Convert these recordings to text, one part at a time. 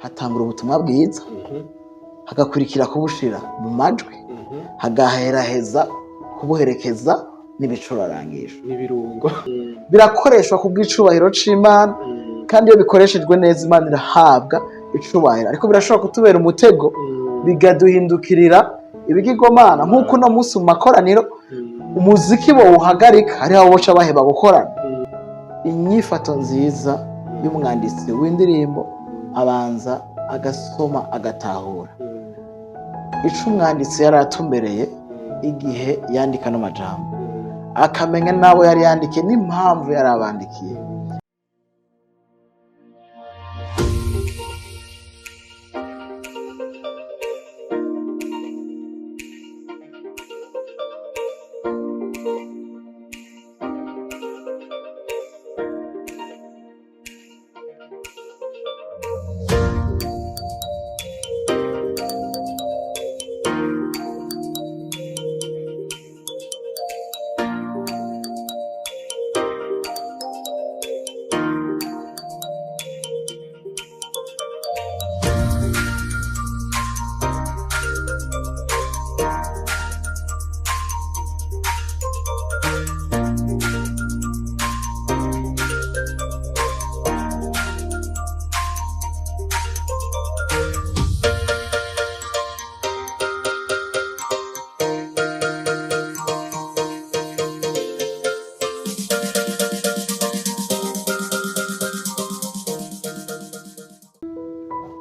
hatangura ubutumwa bwiza, hagakurikira kubushira mu majwi, hagaheraheza kubuherekeza n'ibicurarangisho n'ibirungo. Birakoreshwa ku bw'icubahiro c'Imana, kandi iyo bikoreshejwe neza Imana irahabwa icubahiro. Ariko birashobora kutubera umutego, bigaduhindukirira ibigirwamana, nk'uko uno munsi mu makoraniro umuziki bawuhagarika hariho boca baheba gukorana. Inyifato nziza y'umwanditsi w'indirimbo abanza agasoma agatahura ico umwanditsi yari atumbereye igihe yandika n'amajambo, akamenya nabo yari yandikiye n'impamvu yari abandikiye.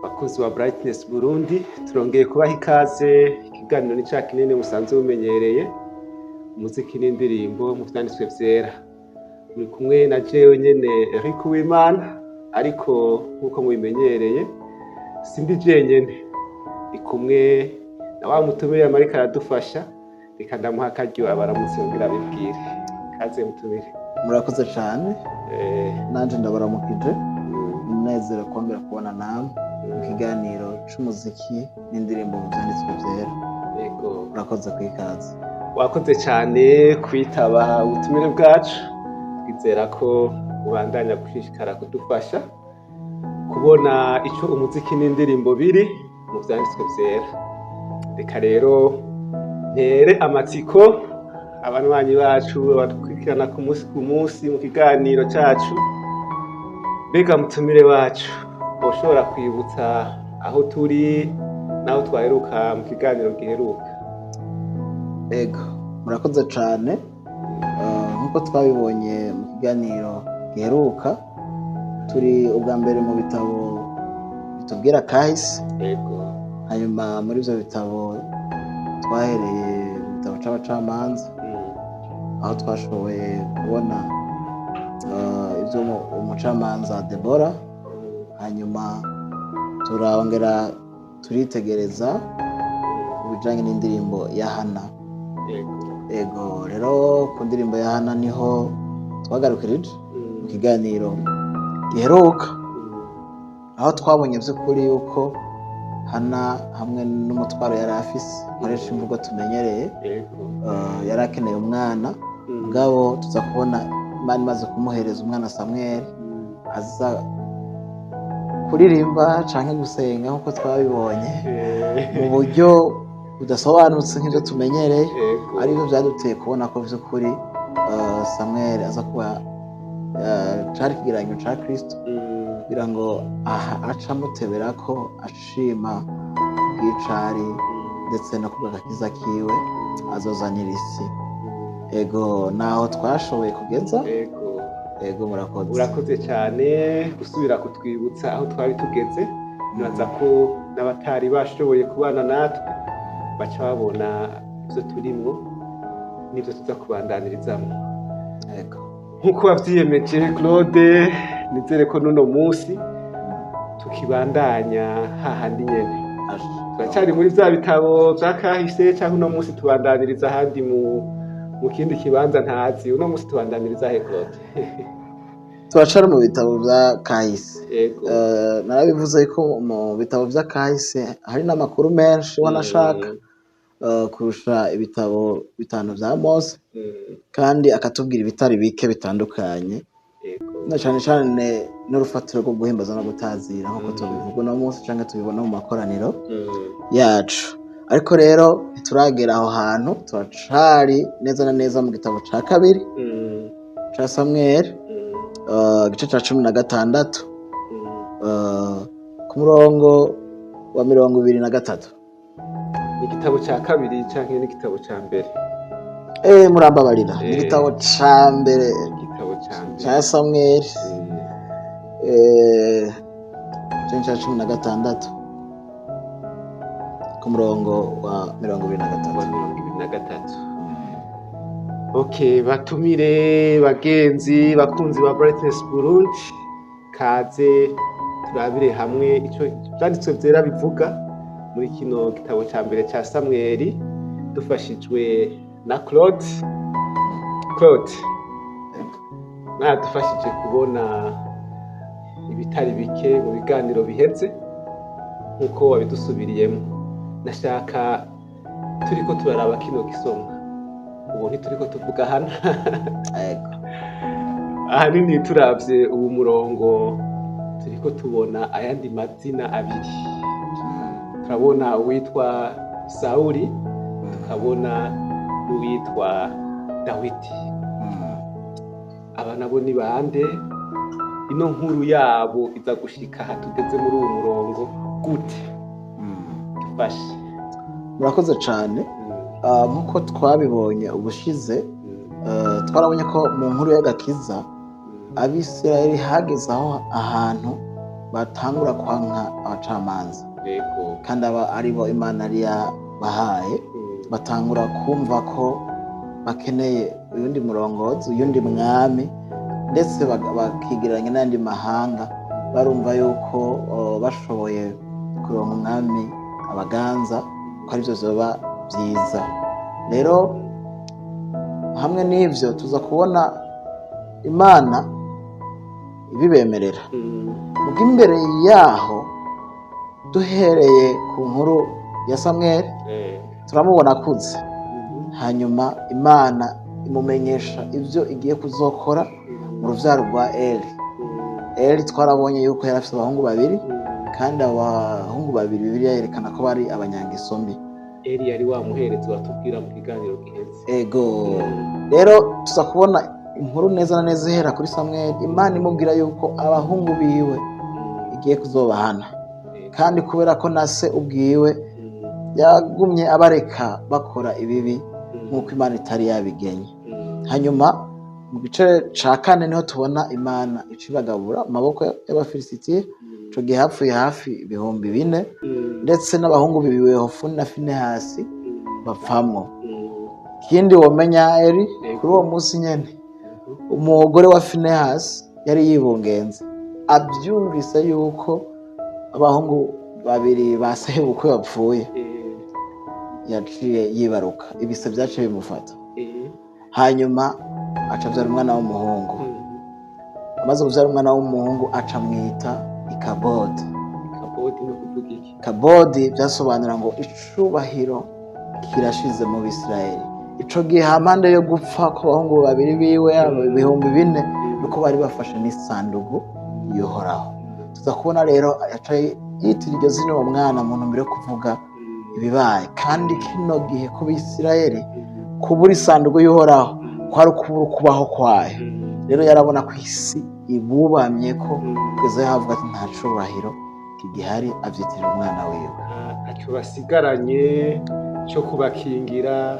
Bakozi wa Brightness Burundi, turongeye kubaha ikaze. Ikiganiro ni ca kinini musanzwe mumenyereye, umuziki n'indirimbo mu vyanditswe vyera. Muri kumwe na jewe nyene Eric Uwimana, ariko nkuko mubimenyereye sindi jenyene, ndi kumwe na wa mutumire Marika aradufasha. Reka ndamuha akaryo abaramutse kugira abibwire. Kaze mutumire. Murakoze cyane. Nanje ndabaramukije, umunezero kongera kubona namwe mu kiganiro c'umuziki n'indirimbo mu vyanditswe vyera. Yego, murakoze kwikaze. Wakoze cyane kwitaba ubutumire bwacu. Twizera ko ubandanya gushishikara kudufasha kubona ico umuziki n'indirimbo biri mu vyanditswe vyera. Reka rero ntere amatsiko abanwanyi bacu badukurikirana ku munsi mu kiganiro cacu. Mbega mutumire wacu, ushobora kwibutsa aho turi naho twaheruka mu kiganiro giheruka? Ego, murakoze cyane. Nkuko twabibonye mu kiganiro giheruka, turi ubwa mbere mu bitabo bitubwira kahise. Ego. Hanyuma muri ivyo bitabo twahereye mu bitabo c'abacamanza, aho twashoboye kubona ivyo umucamanza Debora. Hanyuma turongera turitegereza ibijanye n'indirimbo ya Hana. Ego, rero ku ndirimbo ya Hana niho twagarukirije mu kiganiro giheruka, aho twabonye vy'ukuri yuko Hana hamwe n'umutwaro yari afise, nkoresha imvugo tumenyereye, yari akeneye umwana. Mugabo tuza kubona Imana imaze kumuhereza umwana Samweli, aza kuririmba canke gusenga nkuko twabibonye mu buryo budasobanutse nk'ivyo tumenyereye, ariko vyaduteye kubona ko vy'ukuri Samweli aza kuba cari ikigereranyo ca Kristo, kugira ngo aca amuteberako ashima bw'icari ndetse no kubw'agakiza kiwe azozanira isi. Ego, naho twashoboye kugeza. Ego, murakoze. Urakoze cyane gusubira kutwibutsa aho twari tugeze. Nibaza ko n'abatari bashoboye kubana natwe baca babona ivyo turimwo n'ivyo tuza kubandanirizamwo. Ego, nkuko wavyiyemeje Claude, nizere ko n'uno munsi tukibandanya hahandi nyene. Turacyari muri vya bitabo vya kahise, canke uno munsi tubandaniriza ahandi mu kindi kibanza ntazi? Uno munsi tubandaniriza he Claude? turacari mu bitabo vya kahise. Yego. Narabivuze ko mu bitabo vya kahise hari n'amakuru menshi wanashaka kurusha ibitabo 5 vya Mose, kandi akatubwira ibitari bike bitandukanye. Yego. na cyane cyane n'urufatiro rwo guhimbaza no gutazira nk'uko tubivuga uno munsi cyangwa tubibona mu makoraniro yacu. Ariko rero ntituragera aho hantu, turacari neza na neza mu gitabo ca kabiri ca Samweli igice ca 16 ku murongo wa 23. Igitabo ca kabiri canke n'igitabo ca mbere? Murambabarira, igitabo ca mbere ca Samweli igice ca 16 ku murongo wa 23. Okay, batumire bagenzi bakunzi ba Brightness Burundi, kaze turabire hamwe ico byanditswe vyera bivuga muri kino gitabo ca mbere ca Samweli, dufashijwe na Claude. Dufashije kubona ibitari bike mu biganiro biheze nkuko wabidusubiriyemo. Nashaka turiko turaraba kino gisomwa, ubu ntituriko tuvuga hano ahanini turavye ubu murongo turiko tubona ayandi mazina abiri. Turabona uwitwa Sawuri, tukabona n'uwitwa Dawidi. Aba nabo ni bande? Ino nkuru yabo iza gushika aha tugeze muri uwo murongo gute? Dufashe. Murakoze cyane. Nk'uko twabibonye ubushize, twarabonye ko mu nkuru y'agakiza Abisirayeli hageze aho ahantu batangura kwanka abacamanza, kandi aba aribo Imana yari yabahaye, batangura kumva ko bakeneye uyundi murongozi, uyundi mwami, ndetse bakigereranya n'andi mahanga, barumva yuko bashoboye kuronka umwami abaganza ko arivyo vyoba vyiza. Rero hamwe n'ivyo tuza kubona Imana ibibemerera. Muga imbere yaho, duhereye ku nkuru ya Samweli, turamubona akuze, hanyuma Imana imumenyesha ivyo igiye kuzokora mu ruvyaro rwa Eli twarabonye yuko yari afite abahungu babiri, kandi abahungu babiri Bibiliya yerekana ko bari abanyangeso mbi. Eli yari wamuhereza watubwira mu kiganiro giheze. Rero tuza kubona inkuru neza na neza ihera kuri Samweli, Imana imubwira yuko abahungu biwe igiye kuzobahana, kandi kubera ko na se ubwiwe yagumye abareka bakora ibibi nk'uko Imana itari yabigenye. Hanyuma mu gice ca 4 niho tubona Imana icibagabura mu maboko y'Abafilisitiya. Ico gihe hapfuye hafi 4,000, ndetse n'abahungu biwe Hofuni na Finehasi bapfamwo. Ikindi womenya Eli, kuri uwo munsi nyene umugore wa Finehasi yari yibungenze, avyumvise yuko abahungu babiri ba sebukwe bapfuye, yaciye yibaruka, ibise vyaciye bimufata. Hanyuma aca avyara umwana w'umuhungu. Amaze kuvyara umwana w'umuhungu aca mwita Ikabodi. Kabodi vyasobanura ngo icubahiro kirashize mu Bisirayeli. Ico gihe hampande yo gupfa ko abahungu babiri biwe 4,000, nuko bari bafashe n'isandugu y'Uhoraho. Tuza kubona rero aca yitira iryo zina uwo mwana mu ntumbero yo kuvuga ibibaye, kandi kino gihe ku Bisirayeli kubura isandugu y'Uhoraho kwari ukubura kubaho kwayo. Rero yarabona ko isi ibubamye ko kugeza yavuga ati nta cubahiro kigihari, avyitirira umwana wiwe. Aco basigaranye cyo kubakingira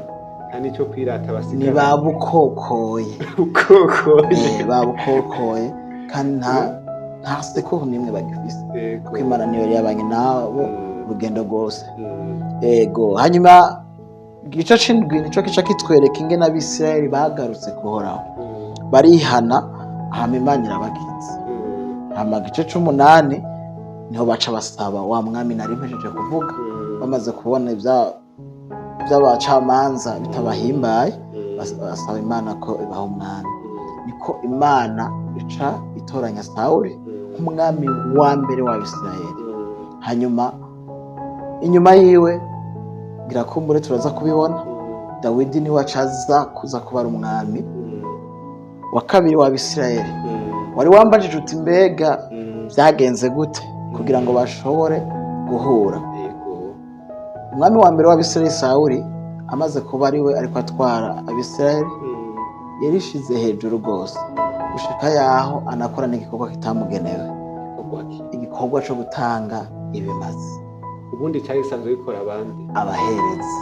kandi cyo kwirata basigaranye. Ni babukokoye. Babukokoye, kandi nta sekuru nimwe bagifise, kuko Imana niyo yari yabanye nabo urugendo rwose. Hanyuma igice c'indwi nico kica kitwereka ingene Abisirayeli bagarutse kuhoraho, barihana, hama Imana irabakiza. Hama igice c'8 niho baca basaba wa mwami nari mpejeje kuvuga, bamaze kubona ivy'abacamanza bitabahimbaye, basaba Imana ko ibaha umwami. Niko Imana ica itoranya Sawuri nk'umwami wa mbere wa Bisirayeli. Hanyuma inyuma yiwe girakumbure turaza kubibona, Dawidi niwe acaza kuza kuba umwami wa kabiri wa Bisirayeli. wari wambajije uti mbega byagenze gute kugira ngo bashobore guhura. Umwami wa mbere w'Abisirayeli Sawuri amaze kuba ari we ariko atwara Abisirayeli yarishize hejuru rwose gushika yaho anakora n'igikorwa kitamugenewe, igikorwa cyo gutanga ibimazi. Ubundi cyari gisanzwe bikora abandi abaherezi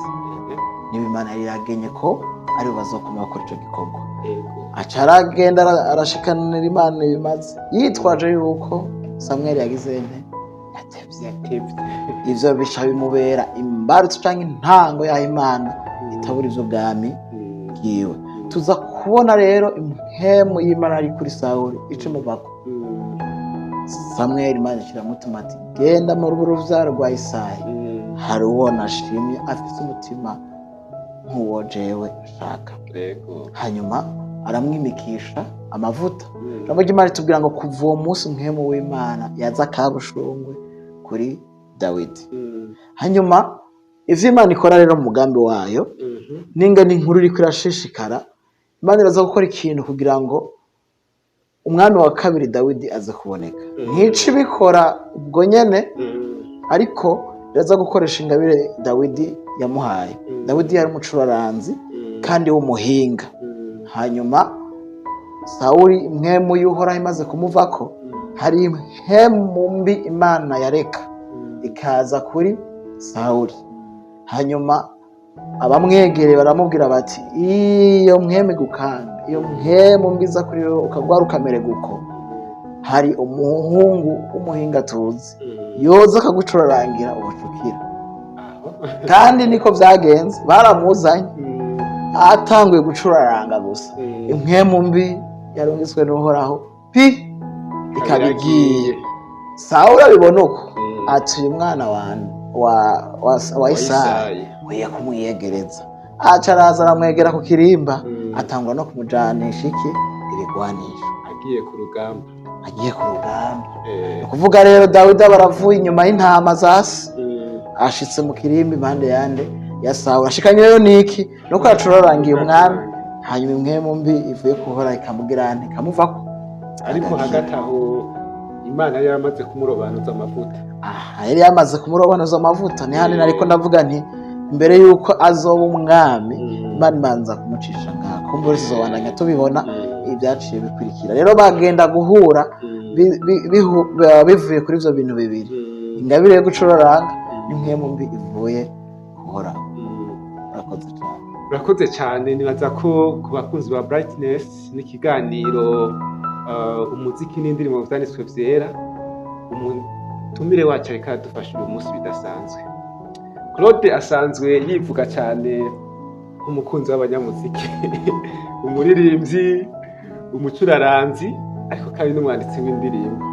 n'ibimana yagenye ko ari bazokoma bakora icyo gikorwa. Aca aragenda arashikanira Imana ibimazi yitwaje yuko Samweli yagize yatevye. Ivyo bica bimubera imbarutso canke intango y'aho Imana itabura ivyo bwami bwiwe. Tuza kubona rero impwemu y'Imana ari kuri Sawuri icumuvako. Samweli Imana iramutuma ati genda mu ruvyaro rwa Isayi, hari uwo nashimye afise umutima nk'uwo jewe nshaka. Hanyuma aramwimikisha amavuta. Ijambo ry'Imana ritubwira ngo kuva uwo munsi impwemu w'Imana yaza kabushungwe kuri Dawidi. Hanyuma ivyo Imana ikora rero mu mugambi wayo n'ingene inkuru iriko irashishikara, Imana iraza gukora ikintu kugira ngo umwami wa kabiri Dawidi aze kuboneka. Ntici bikora ubwo nyene, ariko iraza gukoresha ingabire Dawidi yamuhaye. Dawidi yari umucuraranzi kandi w'umuhinga. Hanyuma Sawuri impwemu y'Uhoraho imaze kumuvako, hari impwemu mbi Imana yareka ikaza kuri Sawuri. Hanyuma abamwegereye baramubwira bati iyo mpwemu igukanga, iyo mpwemu mbiza kuri wowe ukagwara ukamererwa uko, hari umuhungu w'umuhinga tuzi yoza akagucurarangira ubucukira. Kandi niko vyagenze, baramuzanye atanguye gucuraranga gusa, impwemu mbi yarungitswe n'Uhoraho ikabigiye. Sawuli abibona uko ati uyu mwana wa Isayi nkwiye kumwiyegereza. Aca araza aramwegera ku kirimba, atangura no kumujanisha ibigwanisho. Agiye ku rugamba. Ni ukuvuga rero Dawidi baravuye inyuma y'intama zasi, ashitse mu kirimba impande yande ya Sawuli. Ashikanye rero niki nuko yacurarangiye umwami. Hanyuma impwemu mbi ivuye kuhora ikamugirana ikamuvako. Ariko hagati aho Imana yari yamaze kumurobanuza amavuta. Yari yamaze kumurobanuza amavuta. Ni hano ariko ndavuga nti mbere yuko azoba umwami, Imana imanza kumucisha ngako. Kumbura sizobandanya tubibona ibyaciye bikurikira. Rero bagenda guhura bivuye kuri ivyo bintu bibiri, ingabire yo gucuraranga n'impwemu mbi ivuye kuhora. Urakoze cyane. Nibaza ko ku bakunzi ba Brightness n'ikiganiro umuziki n'indirimbo vyanditswe vyera, umutumire wacu ariko aradufasha uyu munsi bidasanzwe. Claude asanzwe yivuga cyane nk'umukunzi w'abanyamuziki, umuririmbyi, umucuraranzi, ariko kandi n'umwanditsi w'indirimbo.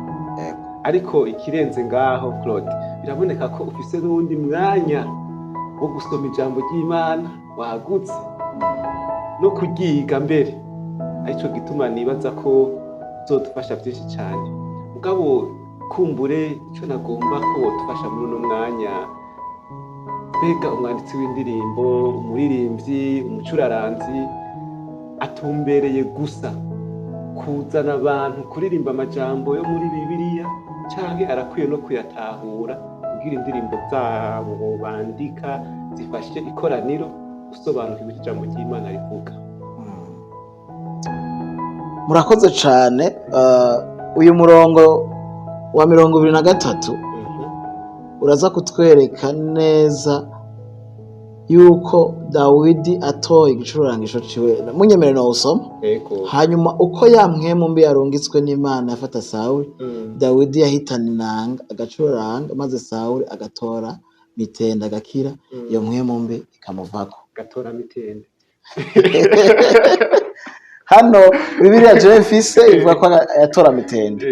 Ariko ikirenze ngaho Claude, biraboneka ko ufise n'uwundi mwanya wo gusoma ijambo ry'Imana wagutse no kuryiga mbere. Arico gituma nibaza ko uzodufasha byinshi cyane. Mugabo kumbure ico nagomba ko wotufasha muri uno mwanya, mbega umwanditsi w'indirimbo, umuririmbyi, umucuraranzi atumbereye gusa kuzana abantu kuririmba amajambo yo muri Bibiliya, canke arakwiye no kuyatahura kugira indirimbo zabo bandika zifashe ikoraniro gusobanukirwa ijambo ry'Imana rivuga? Murakoze cyane. Uyu murongo wa 23 uraza kutwereka neza yuko Dawidi atoye igicurangisho ciwe. Munyemere no usoma. Hanyuma uko ya mpwemu mbi yarungitswe n'Imana yafata Sawuli, Dawidi yahitana inanga agacuranga, maze Sawuli agatora mitende agakira, iyo mpwemu mbi ikamuvako. Gatora mitende. Hano Bibiliya je mfise ivuga ko yatora mitende,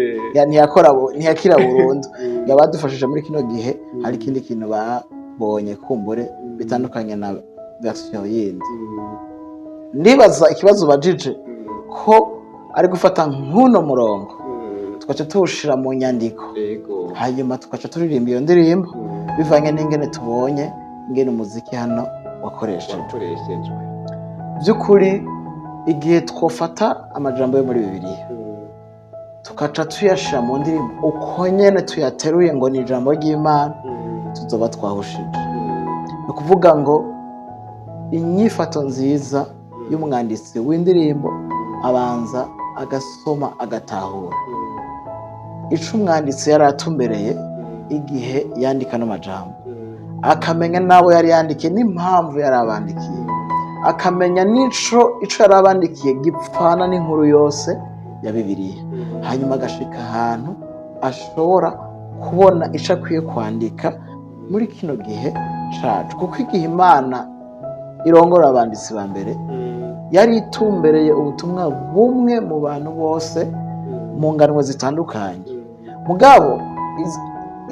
ntiyakira burundu. Yabadufashije muri kino gihe hari ikindi kintu babonye kumbure bitandukanye na version yindi. Ndibaza ikibazo bajije ko ari gufata nk'uno murongo tukaca tuwushira mu nyandiko, hanyuma tukaca turirimba iyo ndirimbo bivanye n'ingene tubonye ingene umuziki hano wakoreshejwe. By'ukuri igihe twofata amajambo yo muri Bibiliya tukaca tuyashira mu ndirimbo uko nyene tuyateruye ngo ni ijambo ry'Imana, tuzoba twahushije. Ni ukuvuga ngo inyifato nziza y'umwanditsi w'indirimbo abanza agasoma agatahura ico umwanditsi yari atumbereye igihe yandika n'amajambo, akamenya n'abo yari yandikiye n'impamvu yari abandikiye, akamenya ico yari abandikiye gipfana n'inkuru yose ya Bibiliya. Hanyuma agashika ahantu ashobora kubona ico akwiye kwandika muri kino gihe cacu, kuko igihe Imana irongora abanditsi ba mbere yari itumbereye ubutumwa bumwe mu bantu bose mu nganwe zitandukanye, mugabo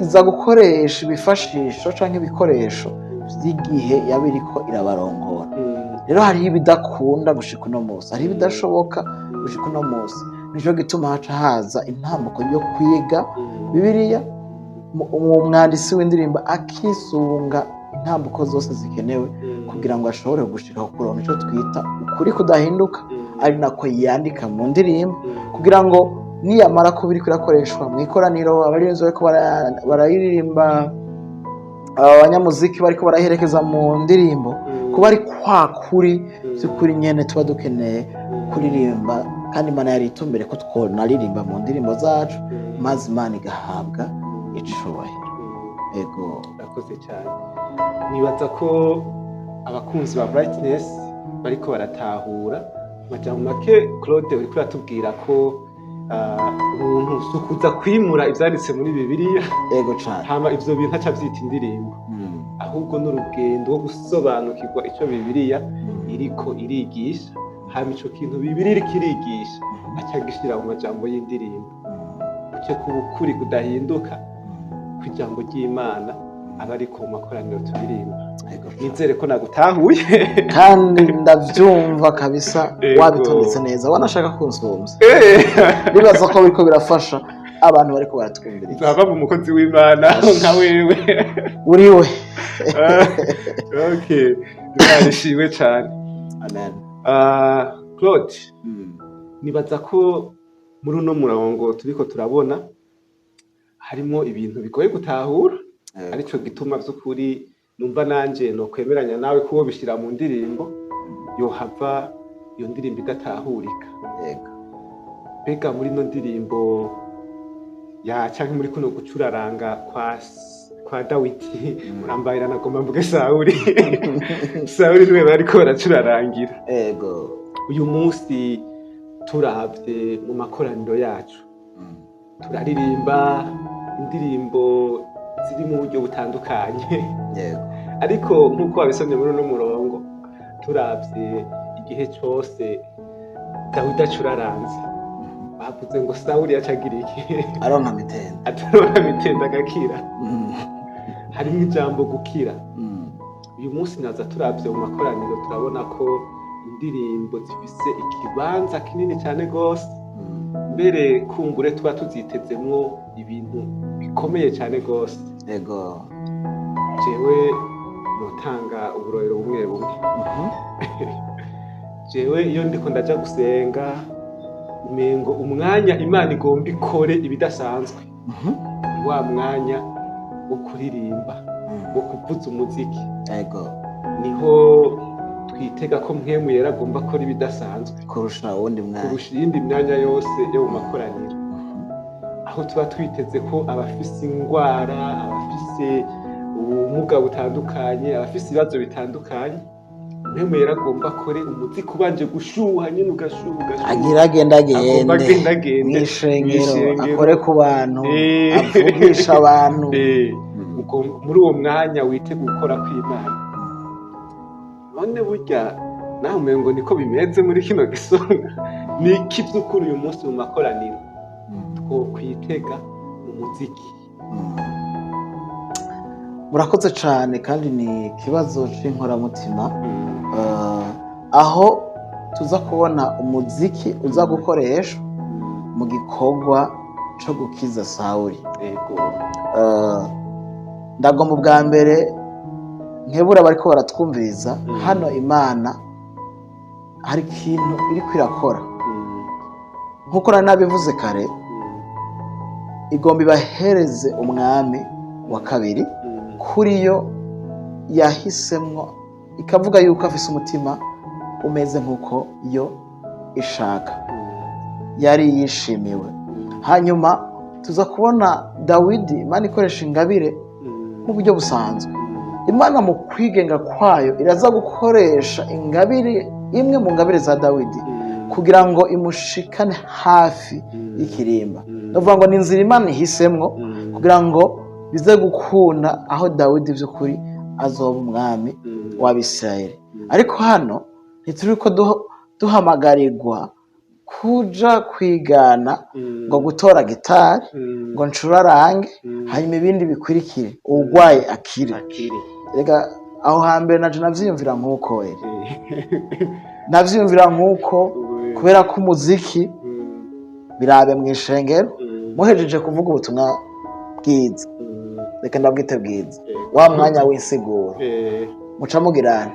iza gukoresha ibifashisho canke ibikoresho vy'igihe yaba iriko irabarongora. Rero hariho ibidakunda gushika uno munsi, hariho ibidashoboka gushika uno munsi, nico gituma haca haza intambuko yo kwiga Bibiliya, umwanditsi w'indirimbo akisunga intambuko zose zikenewe kugira ngo ashobore gushika ku kuronka ico twita ukuri kudahinduka, ari nako yandika mu ndirimbo kugira ngo niyamara kuba iriko irakoreshwa mu ikoraniro, abarinzi bariko barayiririmba, abanyamuziki bariko baraherekeza mu ndirimbo, kuba ari kwa kuri vy'ukuri nyene tuba dukeneye kuririmba, kandi Imana yari itumbere ko twonaririmba mu ndirimbo zacu, maze Imana igahabwa icubahiro. Ego, urakoze cyane. Nibaza ko abakunzi ba Brightness bariko baratahura amajambo make Claude uriko uratubwira ko umuntu sukuza kwimura ivyanditse muri Bibiliya. Ego cane. Hama ivyo bintu aca vyita indirimbo, ahubwo n'urugendo rwo gusobanukirwa ico Bibiliya iriko irigisha, hama ico kintu Bibiliya iriko irigisha aca gishira mu majambo y'indirimbo, uce kuba ukuri kudahinduka kw'ijambo ry'Imana aba ariko mu makoraniro turirimba. Nizere ko nagutahuye kandi ndavyumva kabisa, wabitondetse neza, wanashaka kunsumvya. Bibaza ko biriko birafasha abantu bariko baratwumviriza. Nzaba mu mukozi w'Imana nka wewe. Uriwe. Okay, ndarishimwe cyane. Amen. Claude, nibaza ko muri uno murongo turiko turabona harimo ibintu bigoye gutahura, arico gituma vy'ukuri numva nanje no kwemeranya nawe kubo bishira mu ndirimbo yohava iyo ndirimbo idatahurika. Yego. Mbega muri no ndirimbo ya canke muri kuno gucuraranga kwa Dawidi, murambayira nagomba mvuge Sawuri. Sawuri niwe bariko baracurarangira. Ego. Uyu munsi turavye mu makoraniro yacu turaririmba indirimbo ziri mu buryo butandukanye. Yego. Ariko nk'uko wabisomye muri uno murongo, turavye igihe cose Dawidi acuraranze, bavuze ngo Sawuri yacagira iki? Aronka mitende. Ataronka mitende agakira. Harimo ijambo gukira. Uyu munsi naza turavye mu makoraniro turabona ko indirimbo zifise ikibanza kinini cyane gose, mbere kumbure tuba tuzitezemwo ibintu bikomeye cyane gose. Ego. Jewe notanga uburorero bumwe bumwe. Jewe iyo ndiko ndaja gusenga, umengo umwanya Imana igomba ikore ibidasanzwe, wa mwanya wo kuririmba, wo kuvuza umuziki. Ego. Niho twitega ko mpwemu yera agomba akora ibidasanzwe kurusha uwundi mwanya, kurusha iyindi myanya yose yo mu makoraniro. Aho tuba twiteze ko abafise ingwara, abafise ubumuga butandukanye, abafise ibibazo bitandukanye, mpwemu yera agomba akore umuziki ubanje gushuha, nyine ugashuha, agira agende mw'ishengero, akore ku bantu, avugisha abantu. Muri uwo mwanya witege gukora kw'Imana. None burya naho umengo niko bimeze muri kino gisonga, ni iki vy'ukuri uyu munsi mu makoraniro twokwitega mu muziki? Murakoze cane, kandi ni ikibazo c'inkoramutima, aho tuza kubona umuziki uza gukoreshwa mu gikorwa co gukiza Sawuri. Ego. Ndagomba ubwa mbere nkebura bariko baratwumviriza, hano Imana hari ikintu iriko irakora. Nkuko nari nabivuze kare, igomba ibahereze umwami wa kabiri kuri yo yahisemwo, ikavuga yuko afise umutima umeze nk'uko yo ishaka, yari yishimiwe. Hanyuma tuza kubona Dawidi Imana ikoresha ingabire mu buryo busanzwe. Imana mu kwigenga kwayo iraza gukoresha ingabire imwe mu ngabire za Dawidi kugira ngo imushikane hafi y'ikirimba. Ndavuga ngo ni inzira Imana ihisemwo kugira ngo bize gukunda aho Dawidi by'ukuri azoba umwami w'Abisirayeli. Ariko hano ntituri ko duhamagarirwa kuja kwigana ngo gutora gitari ngo ncurarange hanyuma ibindi bikurikire urwaye akire. Rega aho hambere naje navyiyumvira nk'uko navyiyumvira nk'uko kubera ko umuziki birabe mu ishengero muhejeje kuvuga ubutumwa bwiza, reka ndabwite bwiza, wa mwanya w'insiguro muca mugirana,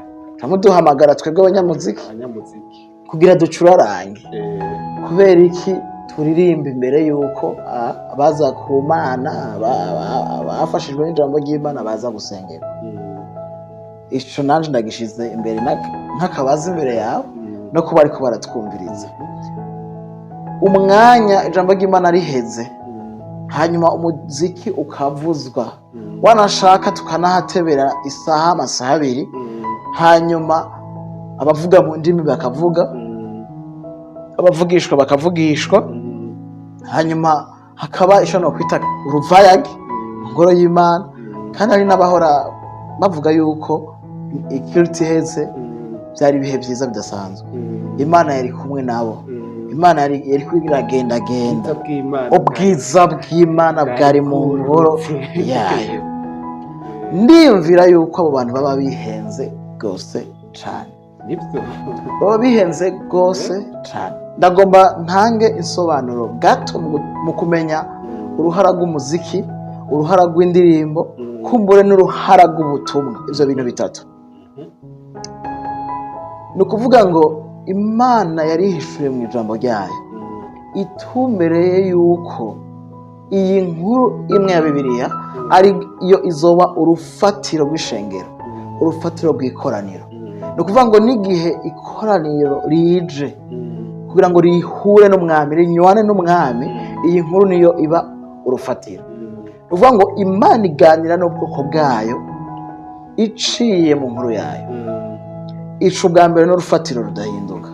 muduhamagara twebwe abanyamuziki kugira ducurarange. Kubera iki turirimba imbere yuko abaza ku Mana bafashijwe n'ijambo ry'Imana baza gusengera? Ico nanje ndagishize imbere nk'akabaza imbere yawe no kuba ariko baratwumviriza. Umwanya ijambo ry'Imana riheze hanyuma umuziki ukavuzwa, wanashaka tukanahatebera isaha amasaha abiri, hanyuma abavuga mu ndimi bakavuga, abavugishwa bakavugishwa, hanyuma hakaba isho no kwita uruvayage mu ngoro y'Imana. Kandi ari n'abahora bavuga yuko ikiriti heze byari ibihe byiza bidasanzwe. Imana yari kumwe nabo, Imana yari kwiragenda ubwiza bw'Imana bwari mu ngoro yayo. Ndiyumvira yuko abo bantu baba bihenze rwose cyane, baba bihenze rwose cyane. Ndagomba ntange insobanuro gato mu kumenya uruhara rw'umuziki, uruhara rw'indirimbo, kumbure n'uruhara rw'ubutumwa. Ivyo bintu bitatu ni ukuvuga ngo Imana yari ihishuye mu ijambo ryayo itumbereye yuko iyi nkuru imwe ya Bibiliya ari yo izoba urufatiro rw'ishengero, urufatiro rw'ikoraniro. Ni ukuvuga ngo n'igihe ikoraniro rije kugira ngo rihure n'umwami, rinywane n'umwami, iyi nkuru niyo iba urufatiro. Ni ukuvuga ngo Imana iganira n'ubwoko bwayo iciye mu nkuru yayo. Ico ubwa mbere n'urufatiro rudahinduka.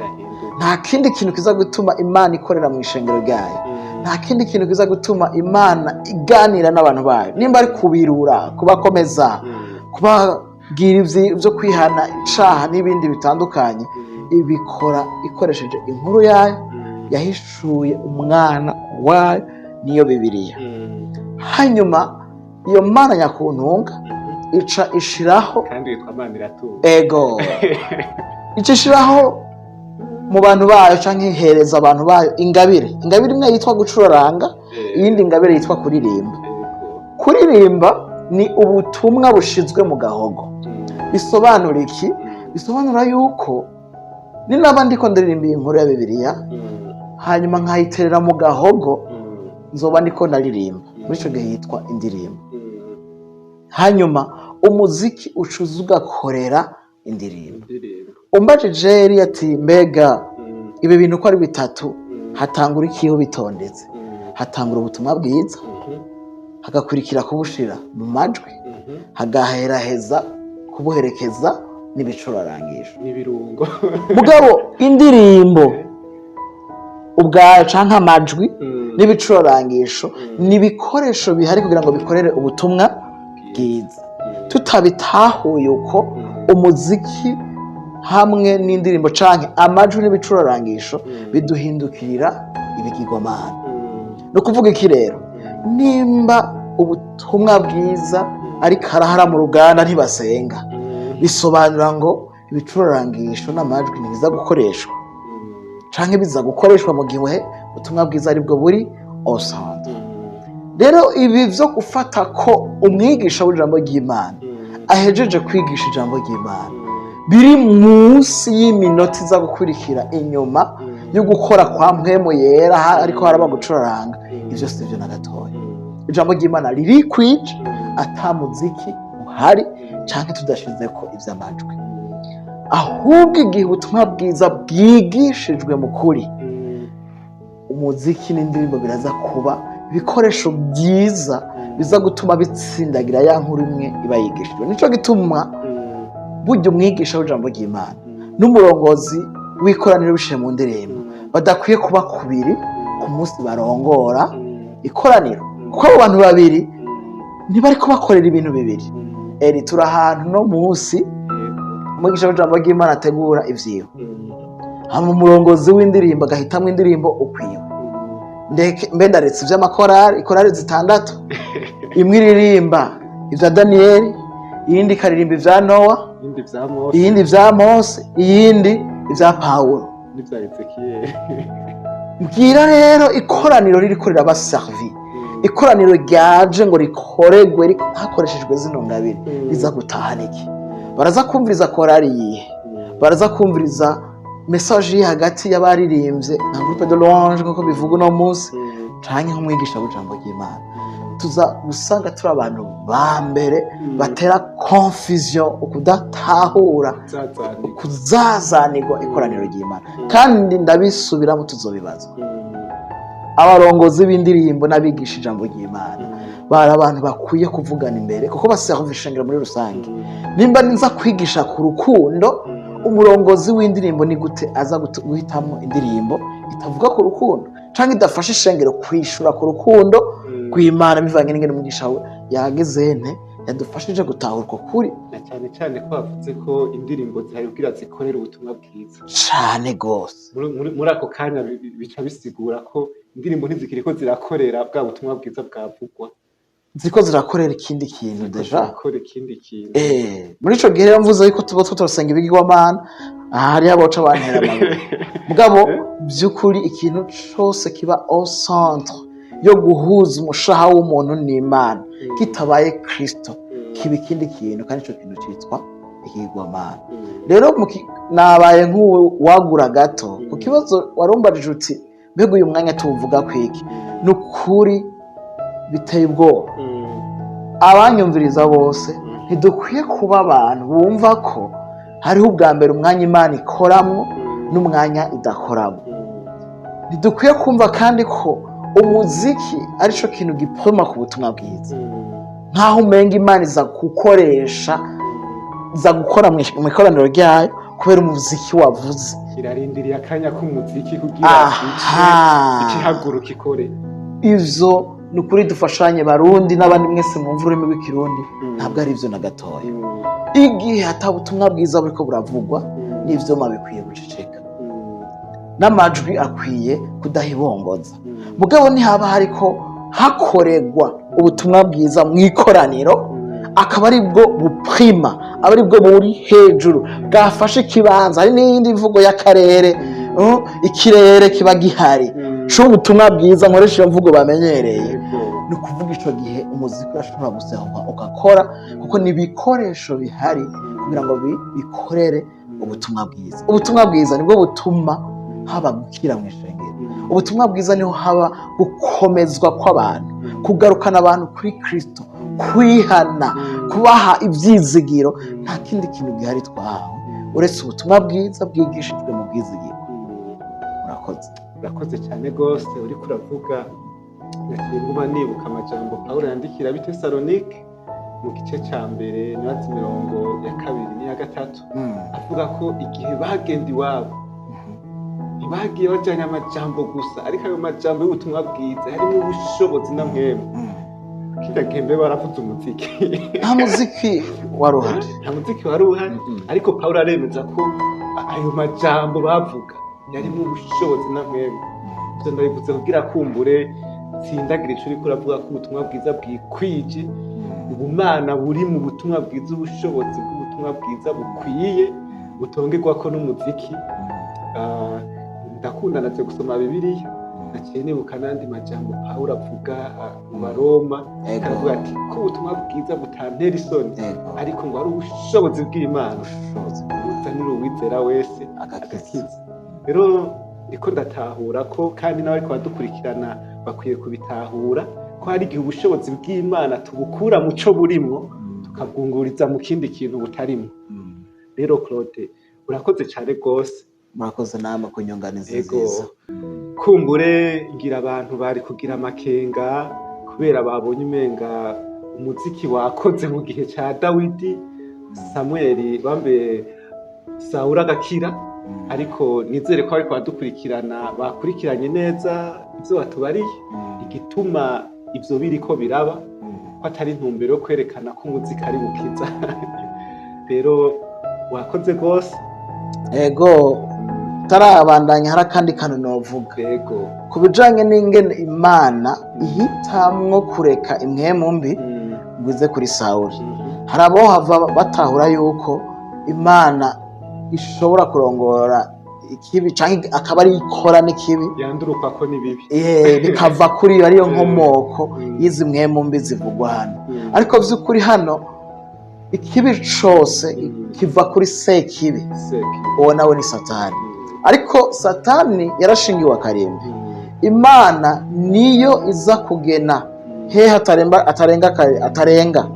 Nta kindi kintu kiza gutuma Imana ikorera mu ishengero ryayo, nta kindi kintu kiza gutuma Imana iganira n'abantu bayo, nimba ari kubirura, kubakomeza, kubabwira ivyo kwihana icaha n'ibindi bitandukanye, ibikora ikoresheje inkuru yayo yahishuye umwana wayo, niyo Bibiliya. Hanyuma iyo Mana nyakuntunga ica ishiraho, kandi yitwa Mana iratunga, ego ica ishiraho mu bantu bayo canke ihereza abantu bayo ingabire imwe yitwa gucuraranga, iyindi ngabire yitwa kuririmba. Kuririmba ni ubutumwa bushizwe mu gahogo. Bisobanura iki? Bisobanura yuko ni nabandi ko ndaririmba inkuru ya Bibiliya hanyuma nkayiterera mu gahogo, nzoba ndiko ndaririmba, muri ico gihe yitwa indirimbo. Hanyuma umuziki ucuza ugakorera indirimbo. Umbajije yari ati mbega ibi bintu ko ari bitatu, hatangura ikiho bitondetse? Hatangura ubutumwa bwiza, hagakurikira kubushira mu majwi, hagaheraheza kubuherekeza n'ibicurarangisho n'ibirungo. Mugabo indirimbo ubwayo canke amajwi n'ibicurarangisho ni ibikoresho bihari kugira ngo bikorere ubutumwa bwiza. Tutabitahuye uko umuziki hamwe n'indirimbo canke amajwi n'ibicurarangisho biduhindukirira ibigirwamana. No kuvuga iki rero? Nimba ubutumwa bwiza ari karahara mu ruganda ntibasenga, bisobanura ngo ibicurarangisho n'amajwi ntibiza gukoreshwa, canke biza gukoreshwa mu gihe ubutumwa bwiza aribwo buri osanda. Rero ibi vyo gufata ko umwigisha w'ijambo ry'Imana ahejeje kwigisha ijambo ry'Imana biri munsi y'iminota iza gukurikira inyuma yo gukora kwa mpwemu yera ariko haraba gucuraranga, ivyo sivyo na gatoya. ijambo ry'Imana ririkwije ata muziki uhari canke tudashizeko ivy'amajwi, ahubwo igihe ubutumwa bwiza bwigishijwe mu kuri, umuziki n'indirimbo biraza kuba ibikoresho byiza biza gutuma bitsindagira ya nkuru imwe iba yigishijwe. Nico gituma burya umwigisha w'ijambo ry'Imana n'umurongozi w'ikoraniro biciye mu ndirimbo badakwiye kuba kubiri ku munsi barongora ikoraniro, kuko abo bantu babiri ntibariko bakorera ibintu bibiri. Turi ahantu no munsi umwigisha w'ijambo ry'Imana ategura ivyiwe, hama umurongozi w'indirimbo agahitamwo indirimbo ukwiwe. Mbe ndaretse ivy'amakorari, ikorari zitandatu, imwe iririmba ivya Daniyeli, iyindi ikaririmba ivya Nowa, iyindi ivya Mose, iyindi ivya Pawulo n'ivya Ezekiyeli. Mbwira rero ikoraniro ririko rirabaservi, ikoraniro ryaje ngo rikoregwe hakoreshejwe zino ngabire, riza gutahana iki? Baraza kumviriza korari yihe? Baraza kumviriza message iri hagati y'abaririmbye nka groupe de louange nk'uko bivuga uno munsi, canke nk'umwigisha w'ijambo ry'Imana. Tuza gusanga turi abantu ba mbere batera confusion, ukudatahura, kuzazanirwa ikoraniro ry'Imana. Kandi ndabisubiramo, tuzobibazwa. Abarongozi b'indirimbo n'abigisha ijambo ry'Imana bari abantu bakwiye kuvugana imbere, kuko baserva ishengero muri rusange. Nimba niza kwigisha ku rukundo, umurongozi w'indirimbo ni gute aza guhitamwo indirimbo itavuga ku rukundo canke idafasha ishengero kwishura ku rukundo rw'Imana bivanye n'ingene umwigisha we yagezente yadufashije gutahura uko kuri, na cyane cyane ko bavuze ko indirimbo zihari kugira zikorera ubutumwa bwiza cane gose. Muri ako kanya bica bisigura ko indirimbo ntizikiriko zirakorera bwa butumwa bwiza bwavugwa, ziko zirakorera ikindi kintu deja. Muri ico gihe mvuze yuko tuba turasenga ibigirwamana, hari aboca bantera amabuye. Mugabo by'ukuri ikintu cose kiba au centre yo guhuza umushaha w'umuntu n'Imana kitabaye Kristo kiba ikindi kintu, kandi ico kintu citwa ikigirwamana. Rero nabaye nk'uwagura gato ku kibazo warumbajije uti mbega uyu mwanya tuvuga kwiki? Nukuri biteye ubwoba. Abanyumviriza bose ntidukwiye kuba abantu bumva ko hariho ubwa mbere umwanya Imana ikoramwo n'umwanya idakoramo. Ntidukwiye kumva kandi ko umuziki arico kintu gipoma ku butumwa bwiza, nkaho umenga Imana iza gukoresha, iza gukora mu ikoraniro ryayo kubera umuziki wavuze. Irarindiriye akanya k'umuziki kugira ikihaguruka ikore. Ivyo nukuri dufashanye Barundi n'abandi mwese mwumva ururimi rw'ikirundi, ntabwo ari ivyo na gatoya. Igihe hatabutumwa bwiza buriko buravugwa, n'ivyuma bikwiye guceceka, n'amajwi akwiye kudahibongoza. Mugabo ntihaba hariko hakoregwa ubutumwa bwiza mw'ikoraniro, akaba ari bwo buprima, aba ari bwo buri hejuru, bwafashe ikibanza. Hari n'iyindi mvugo y'akarere, ikirere kiba gihari c'ubutumwa bwiza, nkoresha iyo mvugo bamenyereye. Ni ukuvuga ico gihe umuziki urashobora guserva ugakora, kuko n'ibikoresho bihari kugira ngo bikorere ubutumwa bwiza. Ubutumwa bwiza nibwo butuma haba gukira mw'ishengero. Ubutumwa bwiza niho haba gukomezwa kw'abantu, kugarukana abantu kuri Kristo, kwihana, kubaha ivyizigiro. Nta kindi kintu gihari twahawe uretse ubutumwa bwiza bwigishijwe mu bwizigiro. Urakoze cyane gose. Uriko uravuga nguma nibuka amajambo Pawulo yandikira ab'Itesalonike mu gice ca mbere nibaza imirongo ya 2 n'iya 3, avuga ko igihe bagenda iwabo ntibagiye bajanye amajambo gusa, ariko ayo majambo y'ubutumwa bwiza harimo ubushobozi na mwemu. Kira gembe baravuze umuziki, nta muziki wari uhari, ariko Pawulo aremeza ko ayo majambo bavuga yarimo ubushobozi na mwemu. Ivyo ndabivuze kugira kumbure sindagira ico uriko uravuga ko ubutumwa bwiza bwikwije, ubumana buri mu butumwa bwiza, ubushobozi bw'ubutumwa bwiza bukwiye butongerwako n'umuziki. Ndakunda natwe gusoma Bibiliya, naciye nibuka n'andi majambo Pawulo avuga mu Baroma, akavuga ati ko ubutumwa bwiza butantera isoni, ariko ngo ari ubushobozi bw'Imana buzanira uwizera wese agakiza. Rero ndiko ndatahura ko kandi n'abariko badukurikirana bakwiye kubitahura ko hari igihe ubushobozi bw'Imana tubukura mu cyo burimwo tukabwunguriza mu kindi kintu butarimo. Rero Claude urakoze cyane rwose. Murakoze namwe ku nyunganizi nziza. Kumbure ngira abantu bari kugira amakenga kubera babonye umenga umuziki wakoze mu gihe cya Dawidi, Samueli bambe Sawuri agakira, ariko nizere ko ariko badukurikirana bakurikiranye neza ibyo batubariye, igituma ibyo biriko biraba ko atari intumbero yo kwerekana ko umuziki ari bukiza. Rero wakoze rwose. Ego tarabandanya hari akandi kantu novuga. Ego ku bijanye n'ingene Imana ihitamwo kureka impwemu mbi ngwize kuri Sawuri. Hari abo hava batahura yuko Imana ishobora kurongora ikibi canke akaba ari ikora n'ikibi yanduruka ko ni bibi, bikava kuri yo ariyo nkomoko y'izi mpwemu mbi zivugwa hano. Ariko vy'ukuri hano ikibi cose kiva kuri Sekibi, uwo nawe ni Satani. Ariko Satani yarashingiwe akarimbi. Imana niyo iza kugena hehe atarenga.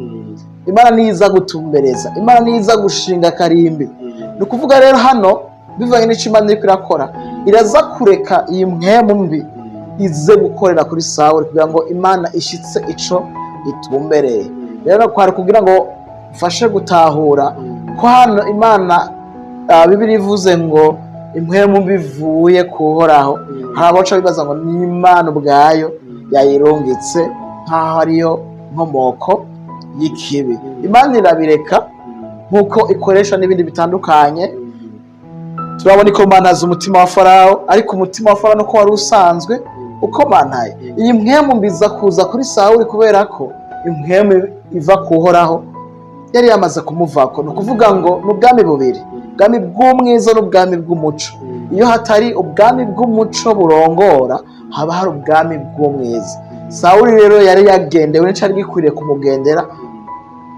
Imana niyo iza gutumbereza, Imana niyo iza gushinga akarimbi. Ni ukuvuga rero hano bivanye n'ico Imana iriko irakora, iraza kureka iyi mpwemu mbi ize gukorera kuri Sawuri kugira ngo Imana ishitse ico itumbereye. Rero kwari kugira ngo mfashe gutahura ko hano Imana Bibiliya ivuze ngo impwemu mbi ivuye kuhoraho, hari abaca bibaza ngo ni Imana ubwayo yayirungitse nk'aho ariyo nkomoko y'ikibi. Imana irabireka nk'uko ikoresha n'ibindi bitandukanye. Turabona ko Imana azi umutima wa Farawo, ariko umutima wa Farawo nuko wari usanzwe ukomantaye. Iyi mpwemu mbi iza kuza kuri Sawuri kubera ko impwemu iva kuhoraho yari yamaze kumuvako. Ni ukuvuga ngo ni ubwami bubiri, ubwami bw'umwiza n'ubwami bw'umuco. Iyo hatari ubwami bw'umuco burongora, haba hari ubwami bw'umwiza. Sawuri rero yari yagendewe n'icari gikwiriye kumugendera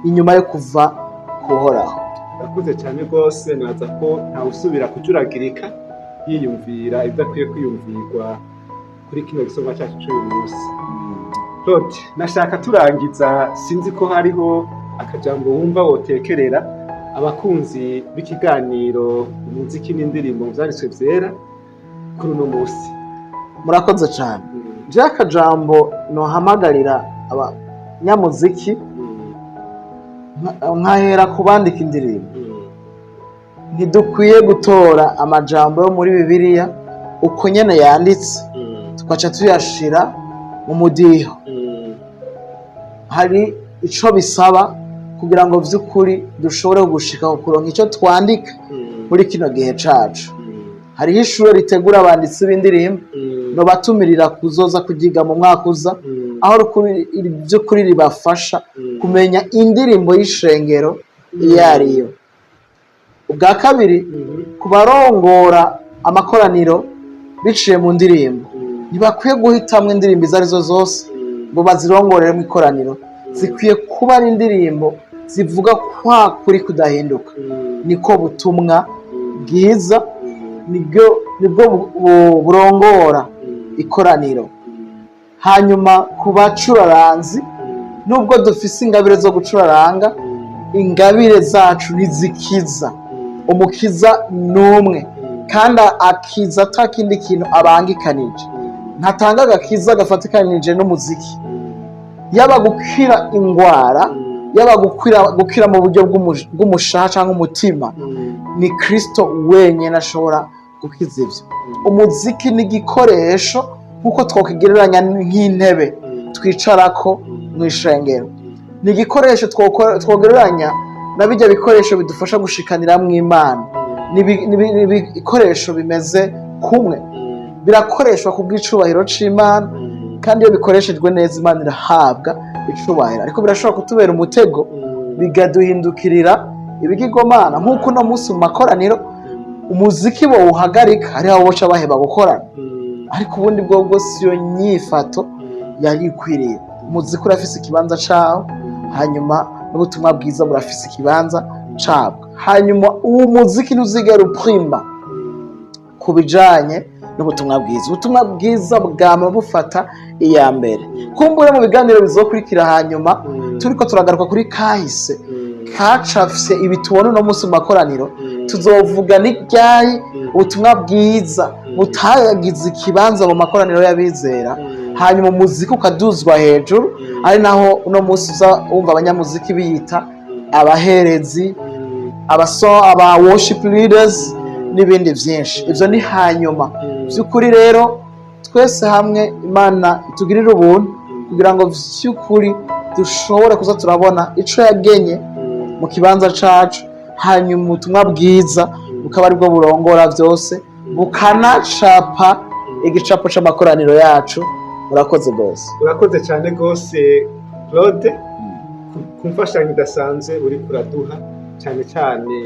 inyuma yo kuva kuhoraho. Urakoze cyane rwose. Naza ko ntawe usubira kujuragirika yiyumvira ibyo akwiye kwiyumvirwa kuri kino gisomwa cyacu cy'uyu munsi. Claude, nashaka turangiza, sinzi ko hariho akajambo wumva wotekerera abakunzi b'ikiganiro umuziki n'indirimbo vyanditswe vyera kuri uno munsi. Murakoze cyane. Je akajambo nohamagarira abanyamuziki nkahera kubandika indirimbo. Ntidukwiye gutora amajambo yo muri Bibiliya uko nyene yanditse tukaca tuyashira mu mudiho. Hari ico bisaba kugira ngo vy'ukuri dushobore gushika kuronka ico twandika muri kino gihe cacu. Hariho ishure ritegura abanditsi b'indirimbo, no batumirira kuzoza kugiga mu mwaka uza, aho vy'ukuri ribafasha kumenya indirimbo y'ishengero iyo ariyo. Ubwa kabiri, kubarongora amakoraniro biciye mu ndirimbo, ntibakwiye guhitamwo indirimbo izo arizo zose ngo bazirongorere mu ikoraniro. Zikwiye kuba ari indirimbo zivuga kwa kuri kudahinduka, niko butumwa bwiza, nibwo burongora ikoraniro. Hanyuma ku bacuraranzi, nubwo dufise ingabire zo gucuraranga, ingabire zacu ntizikiza. Umukiza n'umwe, kandi akiza atakindi kintu abangikanije. Ntatanga agakiza gafatikanije n'umuziki. Yaba gukira ingwara, yaba gukira mu buryo bw'umushaha cyangwa umutima, ni Kristo wenyine ashobora gukiza ivyo. Umuziki ni igikoresho nk'uko twokigereranya nk'intebe twicarako mw'ishengero. Ni igikoresho twogereranya na bijya bikoresho bidufasha gushikaniramwo Imana. Ni ibikoresho bimeze kumwe, birakoreshwa ku bw'icubahiro c'Imana, kandi iyo bikoreshejwe neza Imana irahabwa icubahiro. Ariko birashobora kutubera umutego, bigaduhindukirira ibigirwamana. Nk'uko uno munsi mu makoraniro umuziki bawuhagarika, hariho abo boca baheba gukorana, ariko ubundi bwo siyo nyifato yari ikwiriye. Umuziki urafise ikibanza cawo, hanyuma n'ubutumwa bwiza burafise ikibanza cabwo. Hanyuma uwo muziki ntuzigera uprimba ku bijanye n'ubutumwa bwiza. Ubutumwa bwiza bwama bufata iya mbere. Kumbure mu biganiro bizokurikira hanyuma turiko turagaruka kuri kahise kacafye ibi tubona uno munsi mu makoraniro, tuzovuga n'iryari ubutumwa bwiza butagize ikibanza mu makoraniro y'abizera, hanyuma umuziki ukaduzwa hejuru, ari naho uno munsi uza wumva abanyamuziki biyita abaherezi, aba worship leaders n'ibindi byinshi. Ibyo ni hanyuma. By'ukuri rero twese hamwe Imana itugirire ubuntu kugira ngo by'ukuri dushobore kuza turabona ico yagenye mu kibanza cacu, hanyuma ubutumwa bwiza bukaba aribwo burongora byose, bukanacapa igicapo c'amakoraniro yacu. Murakoze rwose. Urakoze cyane rwose Claude ku mfashanyo idasanzwe uri kuraduha, cyane cyane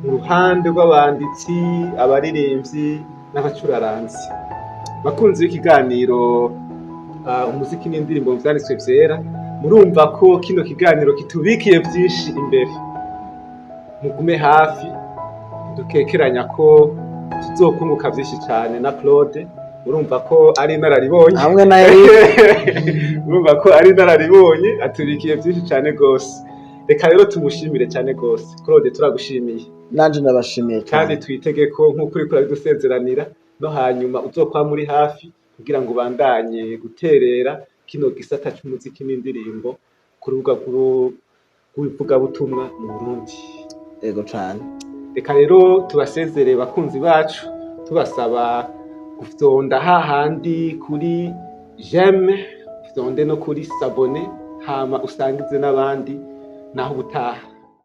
mu ruhande rw'abanditsi, abaririmbyi n'abacuraranzi. Bakunzi b'ikiganiro umuziki n'indirimbo mu vyanditswe vyera, murumva ko kino kiganiro kitubikiye byinshi imbere. Mugume hafi, dukekeranya ko tuzokunguka byinshi cyane na Claude. Urumva ko ari inararibonye hamwe na Eric. Urumva ko ari inararibonye, atubikiye byinshi cyane gose. Reka rero tumushimire cyane gose. Claude, turagushimiye. Nanje ndabashimiye kandi twitege ko nk'uko uri kurabidusezeranira, no hanyuma uzokwa muri hafi kugira ngo ubandanye guterera kino gisata cy'umuziki n'indirimbo ku rubuga rw'ivugabutumwa mu Burundi. Yego cyane. Reka rero tubasezere bakunzi bacu, tubasaba gufyonda hahandi kuri j'aime, ufyonde no kuri s'abonner, hama usangize n'abandi, naho ubutaha.